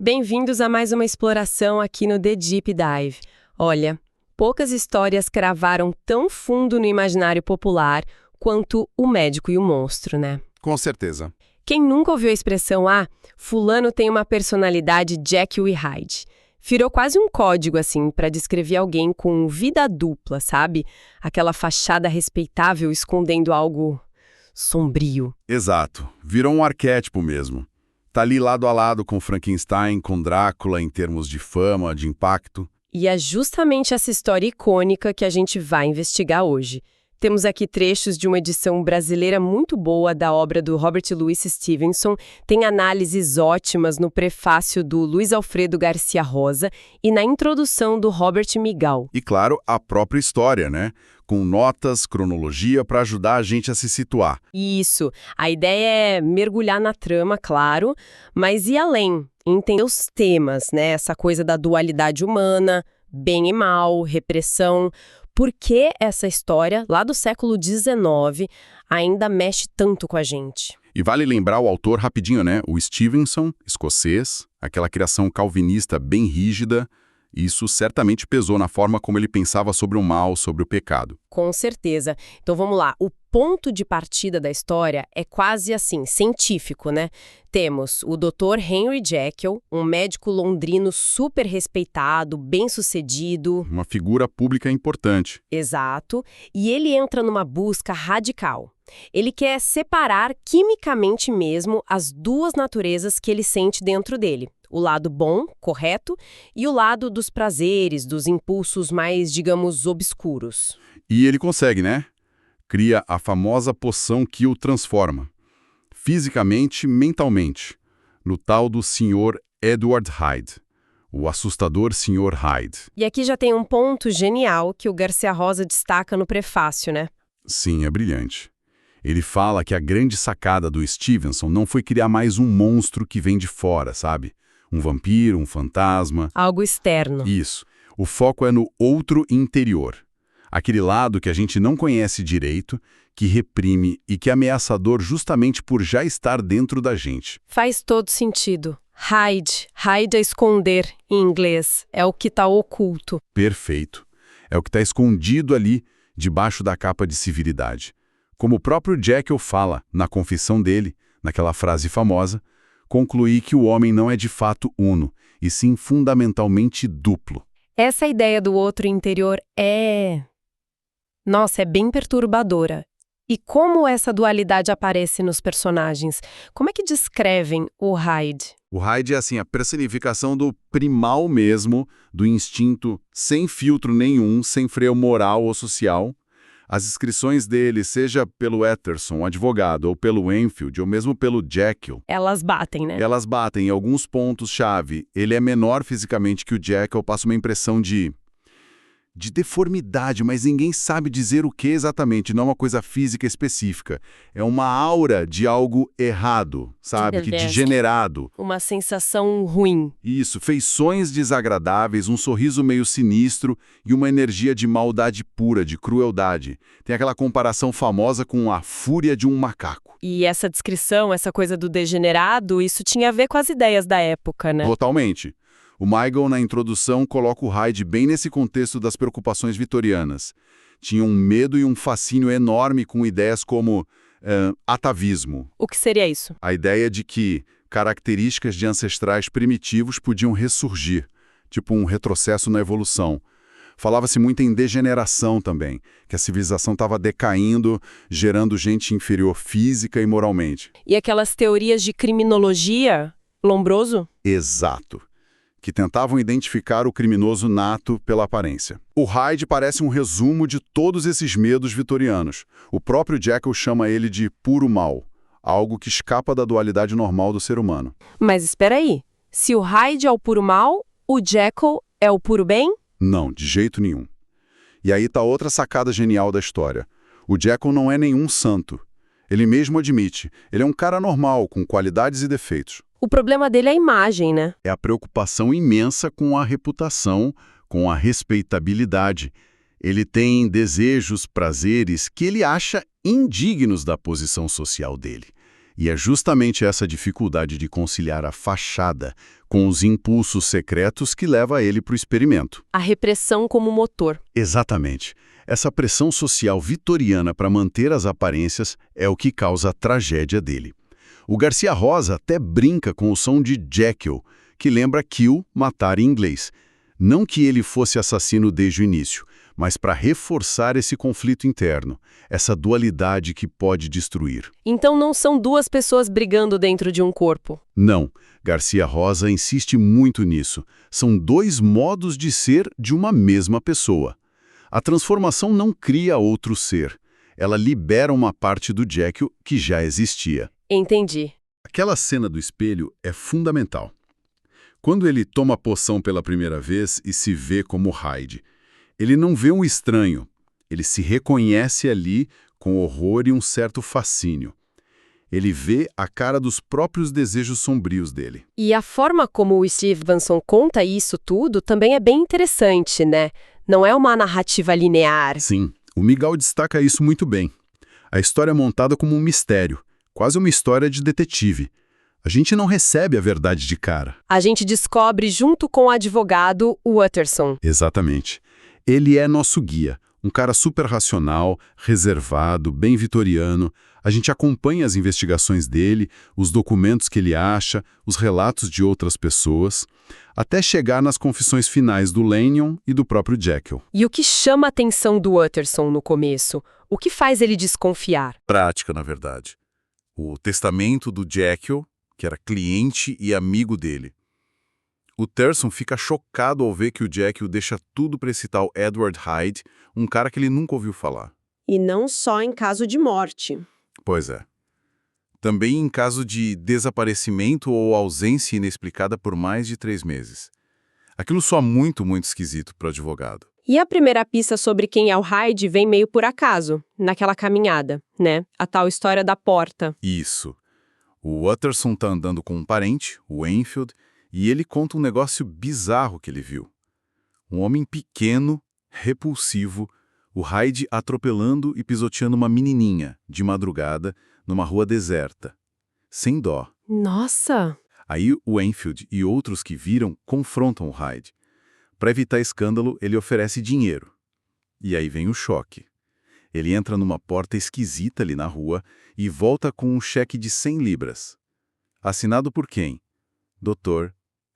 Bem-vindos a mais uma exploração aqui no The Deep Dive. Olha, poucas histórias cravaram tão fundo no imaginário popular quanto O Médico e o Monstro, né? Com certeza. Quem nunca ouviu a expressão, fulano tem uma personalidade Jekyll e Hyde? Virou quase um código, assim, para descrever alguém com vida dupla, sabe? Aquela fachada respeitável escondendo algo sombrio. Exato. Virou um arquétipo mesmo. Tá ali lado a lado com Frankenstein, com Drácula em termos de fama, de impacto. E é justamente essa história icônica que a gente vai investigar hoje. Temos aqui trechos de uma edição brasileira muito boa da obra do Robert Louis Stevenson, tem análises ótimas no prefácio do Luiz Alfredo Garcia Rosa e na introdução do Robert Migal. E, claro, a própria história, né? Com notas, cronologia para ajudar a gente a se situar. Isso. A ideia é mergulhar na trama, claro, mas ir além, entender os temas, né? Essa coisa da dualidade humana, bem e mal, repressão. Por que essa história, lá do século XIX, ainda mexe tanto com a gente? E vale lembrar o autor rapidinho, né? O Stevenson, escocês, aquela criação calvinista bem rígida. Isso certamente pesou na forma como ele pensava sobre o mal, sobre o pecado. Com certeza. Então vamos lá. O ponto de partida da história é quase assim, científico, né? Temos o Dr. Henry Jekyll, um médico londrino super respeitado, bem-sucedido. Uma figura pública importante. Exato. E ele entra numa busca radical. Ele quer separar quimicamente mesmo as duas naturezas que ele sente dentro dele. O lado bom, correto, e o lado dos prazeres, dos impulsos mais, digamos, obscuros. E ele consegue, né? Cria a famosa poção que o transforma, fisicamente, mentalmente, no tal do Sr. Edward Hyde, o assustador Sr. Hyde. E aqui já tem um ponto genial que o Garcia Rosa destaca no prefácio, né? Sim, é brilhante. Ele fala que a grande sacada do Stevenson não foi criar mais um monstro que vem de fora, sabe? Um vampiro, um fantasma. Algo externo. Isso. O foco é no outro interior. Aquele lado que a gente não conhece direito, que reprime e que é ameaçador justamente por já estar dentro da gente. Faz todo sentido. Hide é esconder, em inglês. É o que está oculto. Perfeito. É o que está escondido ali, debaixo da capa de civilidade. Como o próprio Jekyll fala na confissão dele, naquela frase famosa, concluí que o homem não é de fato uno, e sim fundamentalmente duplo. Essa ideia do outro interior Nossa, é bem perturbadora. E como essa dualidade aparece nos personagens? Como é que descrevem o Hyde? O Hyde é assim, a personificação do primal mesmo, do instinto sem filtro nenhum, sem freio moral ou social. As descrições dele, seja pelo Utterson, advogado, ou pelo Enfield, ou mesmo pelo Jekyll... Elas batem, né? Elas batem em alguns pontos-chave. Ele é menor fisicamente que o Jekyll, passa uma impressão de deformidade, mas ninguém sabe dizer o que exatamente, não é uma coisa física específica. É uma aura de algo errado, sabe? Que degenerado. Uma sensação ruim. Isso, feições desagradáveis, um sorriso meio sinistro e uma energia de maldade pura, de crueldade. Tem aquela comparação famosa com a fúria de um macaco. E essa descrição, essa coisa do degenerado, isso tinha a ver com as ideias da época, né? Totalmente. O Migal, na introdução, coloca o Hyde bem nesse contexto das preocupações vitorianas. Tinha um medo e um fascínio enorme com ideias como atavismo. O que seria isso? A ideia de que características de ancestrais primitivos podiam ressurgir, tipo um retrocesso na evolução. Falava-se muito em degeneração também, que a civilização estava decaindo, gerando gente inferior física e moralmente. E aquelas teorias de criminologia, Lombroso? Exato. Que tentavam identificar o criminoso nato pela aparência. O Hyde parece um resumo de todos esses medos vitorianos. O próprio Jekyll chama ele de puro mal, algo que escapa da dualidade normal do ser humano. Mas espera aí, se o Hyde é o puro mal, o Jekyll é o puro bem? Não, de jeito nenhum. E aí está outra sacada genial da história. O Jekyll não é nenhum santo. Ele mesmo admite, ele é um cara normal, com qualidades e defeitos. O problema dele é a imagem, né? É a preocupação imensa com a reputação, com a respeitabilidade. Ele tem desejos, prazeres que ele acha indignos da posição social dele. E é justamente essa dificuldade de conciliar a fachada com os impulsos secretos que leva ele para o experimento. A repressão como motor. Exatamente. Essa pressão social vitoriana para manter as aparências é o que causa a tragédia dele. O Garcia Rosa até brinca com o som de Jekyll, que lembra kill, matar em inglês. Não que ele fosse assassino desde o início, mas para reforçar esse conflito interno, essa dualidade que pode destruir. Então não são duas pessoas brigando dentro de um corpo. Não, Garcia Rosa insiste muito nisso. São dois modos de ser de uma mesma pessoa. A transformação não cria outro ser. Ela libera uma parte do Jekyll que já existia. Entendi. Aquela cena do espelho é fundamental. Quando ele toma a poção pela primeira vez e se vê como Hyde, ele não vê um estranho, ele se reconhece ali com horror e um certo fascínio. Ele vê a cara dos próprios desejos sombrios dele. E a forma como o Stevenson conta isso tudo também é bem interessante, né? Não é uma narrativa linear. Sim, o Miguel destaca isso muito bem. A história é montada como um mistério, quase uma história de detetive. A gente não recebe a verdade de cara. A gente descobre junto com o advogado, o Utterson. Exatamente. Ele é nosso guia, um cara super racional, reservado, bem vitoriano. A gente acompanha as investigações dele, os documentos que ele acha, os relatos de outras pessoas, até chegar nas confissões finais do Lanyon e do próprio Jekyll. E o que chama a atenção do Utterson no começo? O que faz ele desconfiar? Prática, na verdade. O testamento do Jekyll, que era cliente e amigo dele. O Utterson fica chocado ao ver que o Jekyll deixa tudo para esse tal Edward Hyde, um cara que ele nunca ouviu falar. E não só em caso de morte. Pois é. Também em caso de desaparecimento ou ausência inexplicada por mais de 3 meses. Aquilo soa muito, muito esquisito para o advogado. E a primeira pista sobre quem é o Hyde vem meio por acaso, naquela caminhada, né? A tal história da porta. Isso. O Utterson tá andando com um parente, o Enfield, e ele conta um negócio bizarro que ele viu. Um homem pequeno, repulsivo, o Hyde atropelando e pisoteando uma menininha, de madrugada, numa rua deserta. Sem dó. Nossa! Aí o Enfield e outros que viram confrontam o Hyde. Para evitar escândalo, ele oferece dinheiro. E aí vem o choque. Ele entra numa porta esquisita ali na rua e volta com um cheque de 100 libras. Assinado por quem? Dr.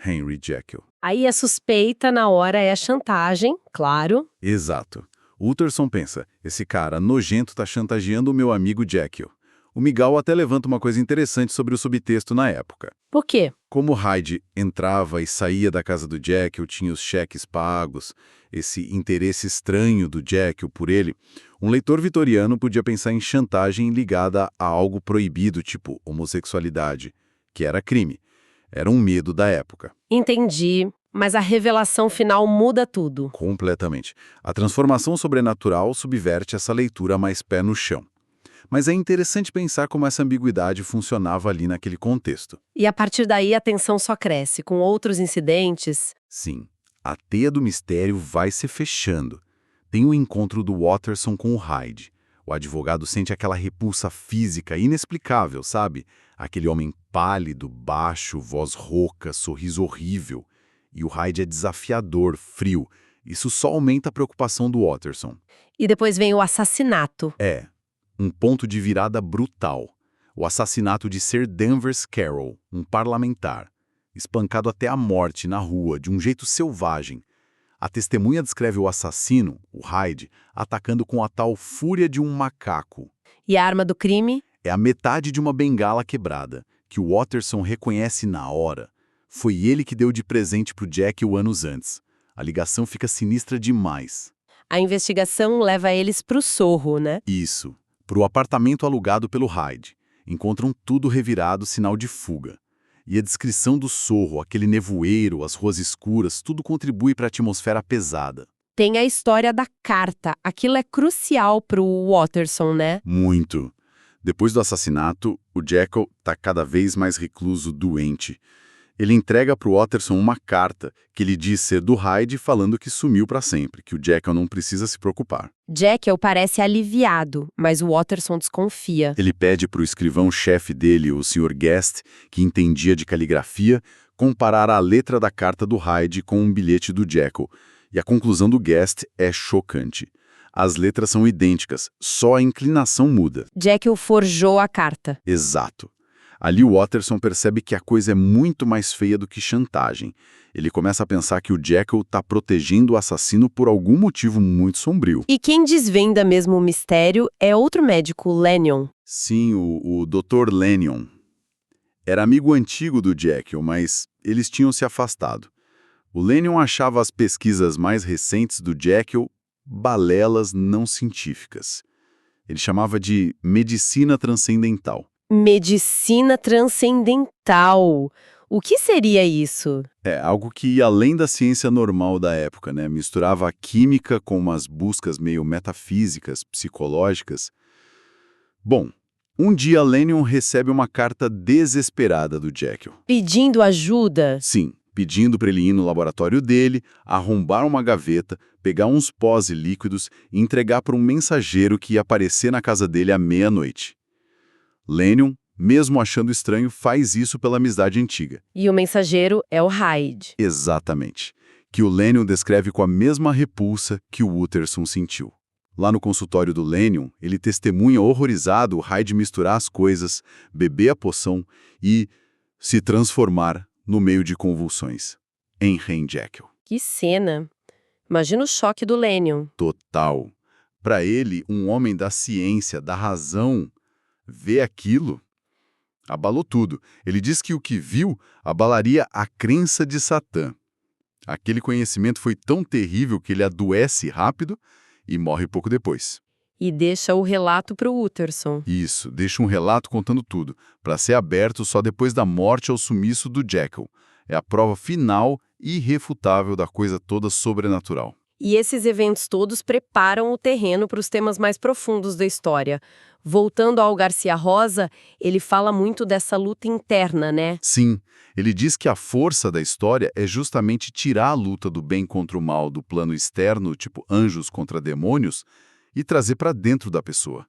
Henry Jekyll. Aí a suspeita na hora é a chantagem, claro. Exato. Utterson pensa, esse cara nojento tá chantageando o meu amigo Jekyll. O Miguel até levanta uma coisa interessante sobre o subtexto na época. Por quê? Como Hyde entrava e saía da casa do Jekyll, tinha os cheques pagos, esse interesse estranho do Jekyll por ele, um leitor vitoriano podia pensar em chantagem ligada a algo proibido, tipo homossexualidade, que era crime. Era um medo da época. Entendi. Mas a revelação final muda tudo. Completamente. A transformação sobrenatural subverte essa leitura mais pé no chão. Mas é interessante pensar como essa ambiguidade funcionava ali naquele contexto. E a partir daí a tensão só cresce, com outros incidentes. Sim, a teia do mistério vai se fechando. Tem o encontro do Utterson com o Hyde. O advogado sente aquela repulsa física inexplicável, sabe? Aquele homem pálido, baixo, voz rouca, sorriso horrível. E o Hyde é desafiador, frio. Isso só aumenta a preocupação do Utterson. E depois vem o assassinato. É, um ponto de virada brutal. O assassinato de Sir Danvers Carroll, um parlamentar, espancado até a morte na rua, de um jeito selvagem. A testemunha descreve o assassino, o Hyde, atacando com a tal fúria de um macaco. E a arma do crime? É a metade de uma bengala quebrada, que o Utterson reconhece na hora. Foi ele que deu de presente pro Jekyll anos antes. A ligação fica sinistra demais. A investigação leva eles pro Sorro, né? Isso, pro apartamento alugado pelo Hyde. Encontram tudo revirado, sinal de fuga. E a descrição do Sorro, aquele nevoeiro, as ruas escuras, tudo contribui para a atmosfera pesada. Tem a história da carta. Aquilo é crucial pro Utterson, né? Muito. Depois do assassinato, o Jekyll está cada vez mais recluso, doente. Ele entrega para o Watterson uma carta que ele diz ser do Hyde falando que sumiu para sempre, que o Jekyll não precisa se preocupar. Jekyll parece aliviado, mas o Watterson desconfia. Ele pede para o escrivão-chefe dele, o Sr. Guest, que entendia de caligrafia, comparar a letra da carta do Hyde com um bilhete do Jekyll. E a conclusão do Guest é chocante. As letras são idênticas, só a inclinação muda. Jekyll forjou a carta. Exato. Ali o Watterson percebe que a coisa é muito mais feia do que chantagem. Ele começa a pensar que o Jekyll está protegendo o assassino por algum motivo muito sombrio. E quem desvenda mesmo o mistério é outro médico, Lanyon. Sim, o Dr. Lanyon. Era amigo antigo do Jekyll, mas eles tinham se afastado. O Lanyon achava as pesquisas mais recentes do Jekyll balelas não científicas. Ele chamava de medicina transcendental. Medicina transcendental. O que seria isso? É algo que ia além da ciência normal da época, né? Misturava a química com umas buscas meio metafísicas, psicológicas. Bom, um dia Lanyon recebe uma carta desesperada do Jekyll. Pedindo ajuda? Sim, pedindo para ele ir no laboratório dele, arrombar uma gaveta, pegar uns pós e líquidos e entregar para um mensageiro que ia aparecer na casa dele à meia-noite. Lanyon, mesmo achando estranho, faz isso pela amizade antiga. E o mensageiro é o Hyde. Exatamente. Que o Lanyon descreve com a mesma repulsa que o Watterson sentiu. Lá no consultório do Lanyon, ele testemunha horrorizado o Hyde misturar as coisas, beber a poção e se transformar no meio de convulsões. Em Jekyll. Que cena. Imagina o choque do Lanyon. Total. Para ele, um homem da ciência, da razão, ver aquilo abalou tudo. Ele diz que o que viu abalaria a crença de Satã. Aquele conhecimento foi tão terrível que ele adoece rápido e morre pouco depois. E deixa o relato para o Watterson. Isso, deixa um relato contando tudo, para ser aberto só depois da morte ou sumiço do Jekyll. É a prova final e irrefutável da coisa toda sobrenatural. E esses eventos todos preparam o terreno para os temas mais profundos da história. Voltando ao Garcia Rosa, ele fala muito dessa luta interna, né? Sim, ele diz que a força da história é justamente tirar a luta do bem contra o mal do plano externo, tipo anjos contra demônios, e trazer para dentro da pessoa.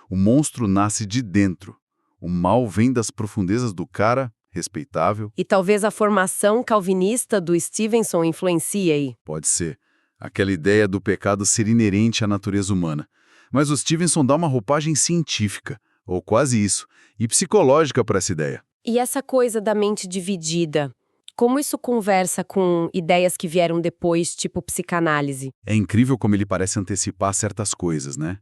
O monstro nasce de dentro. O mal vem das profundezas do cara, respeitável. E talvez a formação calvinista do Stevenson influencie aí. Pode ser. Aquela ideia do pecado ser inerente à natureza humana. Mas o Stevenson dá uma roupagem científica, ou quase isso, e psicológica para essa ideia. E essa coisa da mente dividida, como isso conversa com ideias que vieram depois, tipo psicanálise? É incrível como ele parece antecipar certas coisas, né?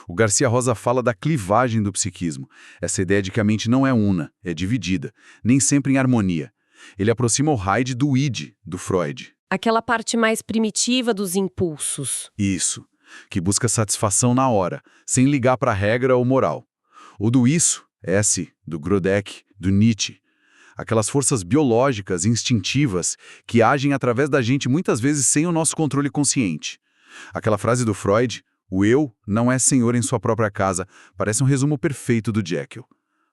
O Garcia Rosa fala da clivagem do psiquismo, essa ideia de que a mente não é una, é dividida, nem sempre em harmonia. Ele aproxima o Hyde do id, do Freud. Aquela parte mais primitiva dos impulsos. Isso, que busca satisfação na hora, sem ligar para a regra ou moral. O do isso, S, do Grodeck, do Nietzsche. Aquelas forças biológicas, instintivas, que agem através da gente muitas vezes sem o nosso controle consciente. Aquela frase do Freud, o eu não é senhor em sua própria casa, parece um resumo perfeito do Jekyll.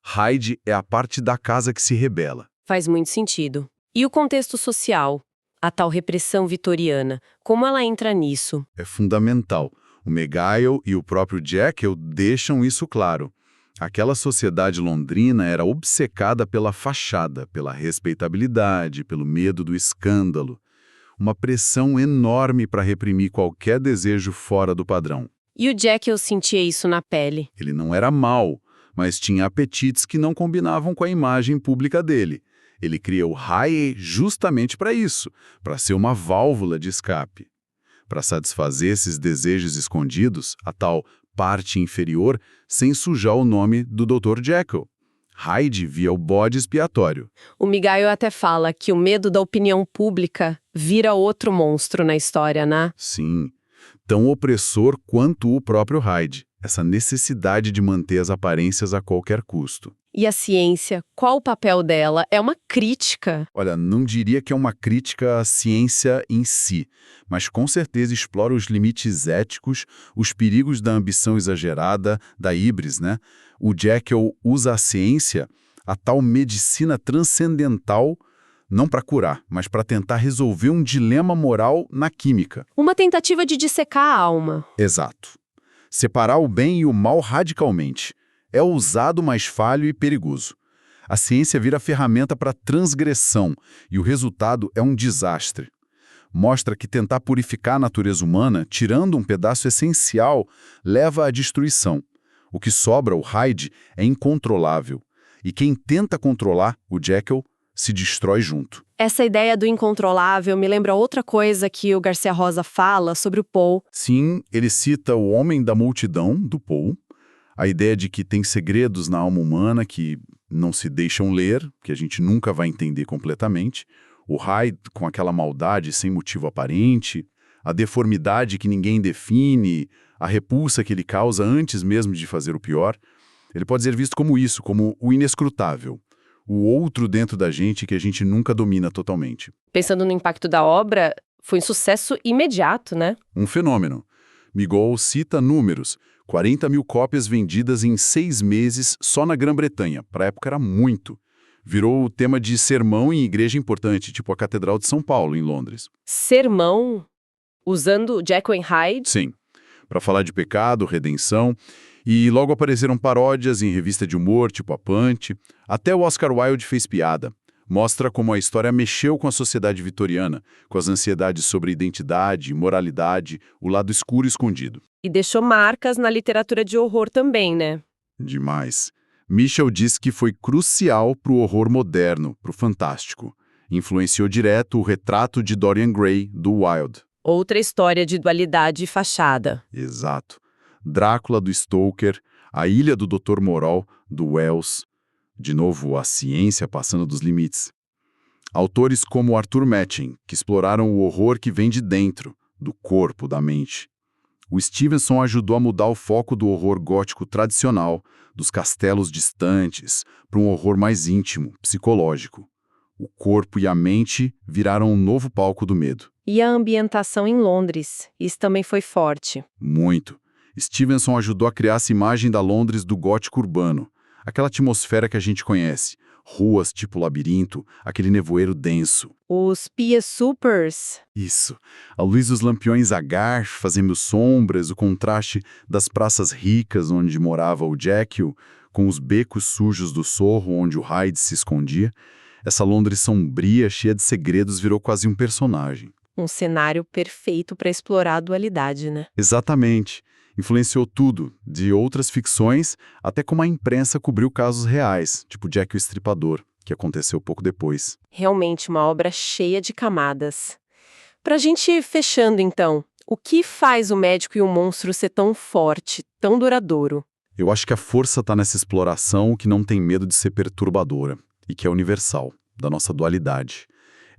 Hyde é a parte da casa que se rebela. Faz muito sentido. E o contexto social? A tal repressão vitoriana, como ela entra nisso? É fundamental. O Megayle e o próprio Jekyll deixam isso claro. Aquela sociedade londrina era obcecada pela fachada, pela respeitabilidade, pelo medo do escândalo. Uma pressão enorme para reprimir qualquer desejo fora do padrão. E o Jekyll sentia isso na pele. Ele não era mau, mas tinha apetites que não combinavam com a imagem pública dele. Ele cria o High justamente para isso, para ser uma válvula de escape. Para satisfazer esses desejos escondidos, a tal parte inferior, sem sujar o nome do Dr. Jekyll. Hyde via o bode expiatório. O Migaio até fala que o medo da opinião pública vira outro monstro na história, né? Sim, tão opressor quanto o próprio Hyde. Essa necessidade de manter as aparências a qualquer custo. E a ciência, qual o papel dela? É uma crítica? Olha, não diria que é uma crítica à ciência em si, mas com certeza explora os limites éticos, os perigos da ambição exagerada, da híbris, né? O Jekyll usa a ciência, a tal medicina transcendental, Não para curar, mas para tentar resolver um dilema moral na química. Uma tentativa de dissecar a alma. Exato. Separar o bem e o mal radicalmente. É ousado, mas falho e perigoso. A ciência vira ferramenta para transgressão e o resultado é um desastre. Mostra que tentar purificar a natureza humana, tirando um pedaço essencial, leva à destruição. O que sobra, o Hyde, é incontrolável. E quem tenta controlar, o Jekyll, se destrói junto. Essa ideia do incontrolável me lembra outra coisa que o Garcia Rosa fala sobre o Poe. Sim, ele cita o homem da multidão, do Poe, a ideia de que tem segredos na alma humana que não se deixam ler, que a gente nunca vai entender completamente, o Hyde com aquela maldade sem motivo aparente, a deformidade que ninguém define, a repulsa que ele causa antes mesmo de fazer o pior. Ele pode ser visto como isso, como o inescrutável, o outro dentro da gente que a gente nunca domina totalmente. Pensando no impacto da obra, foi um sucesso imediato, né? Um fenômeno. Migol cita números, 40 mil cópias vendidas em 6 meses só na Grã-Bretanha. Para a época era muito. Virou o tema de sermão em igreja importante, tipo a Catedral de São Paulo, em Londres. Sermão usando Jekyll e Hyde? Sim, para falar de pecado, redenção, e logo apareceram paródias em revista de humor, tipo a Punch. Até o Oscar Wilde fez piada. Mostra como a história mexeu com a sociedade vitoriana, com as ansiedades sobre identidade, moralidade, o lado escuro e escondido. E deixou marcas na literatura de horror também, né? Demais. Michel diz que foi crucial para o horror moderno, para o fantástico. Influenciou direto o Retrato de Dorian Gray, do Wilde. Outra história de dualidade e fachada. Exato. Drácula, do Stoker, A Ilha do Dr. Moreau, do Wells. De novo, a ciência passando dos limites. Autores como Arthur Machen, que exploraram o horror que vem de dentro, do corpo, da mente. O Stevenson ajudou a mudar o foco do horror gótico tradicional, dos castelos distantes, para um horror mais íntimo, psicológico. O corpo e a mente viraram um novo palco do medo. E a ambientação em Londres, isso também foi forte. Muito. Stevenson ajudou a criar essa imagem da Londres do gótico urbano, aquela atmosfera que a gente conhece, ruas tipo labirinto, aquele nevoeiro denso. Os Pia Supers. Isso. A luz dos lampiões Agar fazendo sombras, o contraste das praças ricas onde morava o Jekyll, com os becos sujos do Sorro onde o Hyde se escondia. Essa Londres sombria, cheia de segredos, virou quase um personagem. Um cenário perfeito para explorar a dualidade, né? Exatamente. Influenciou tudo, de outras ficções até como a imprensa cobriu casos reais, tipo Jack o Estripador, que aconteceu pouco depois. Realmente uma obra cheia de camadas. Pra gente ir fechando, então, o que faz o médico e o monstro ser tão forte, tão duradouro? Eu acho que a força está nessa exploração que não tem medo de ser perturbadora e que é universal, da nossa dualidade.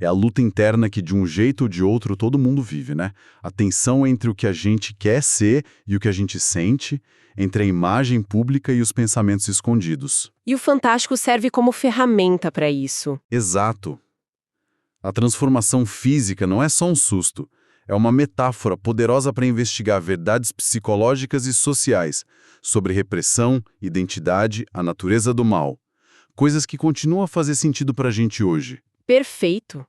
É a luta interna que, de um jeito ou de outro, todo mundo vive, né? A tensão entre o que a gente quer ser e o que a gente sente, entre a imagem pública e os pensamentos escondidos. E o fantástico serve como ferramenta para isso. Exato. A transformação física não é só um susto, é uma metáfora poderosa para investigar verdades psicológicas e sociais sobre repressão, identidade, a natureza do mal. Coisas que continuam a fazer sentido para a gente hoje. Perfeito.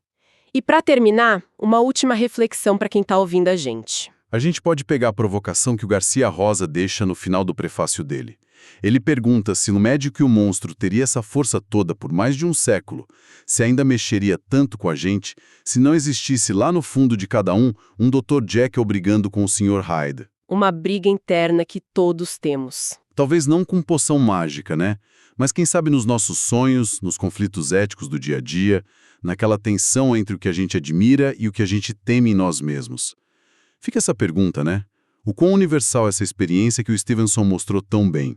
E para terminar, uma última reflexão para quem está ouvindo a gente. A gente pode pegar a provocação que o Garcia Rosa deixa no final do prefácio dele. Ele pergunta se no Médico e o Monstro teria essa força toda por mais de um século, se ainda mexeria tanto com a gente, se não existisse lá no fundo de cada um Dr. Jekyll brigando com o Sr. Hyde. Uma briga interna que todos temos. Talvez não com poção mágica, né? Mas quem sabe nos nossos sonhos, nos conflitos éticos do dia a dia, naquela tensão entre o que a gente admira e o que a gente teme em nós mesmos. Fica essa pergunta, né? O quão universal é essa experiência que o Stevenson mostrou tão bem?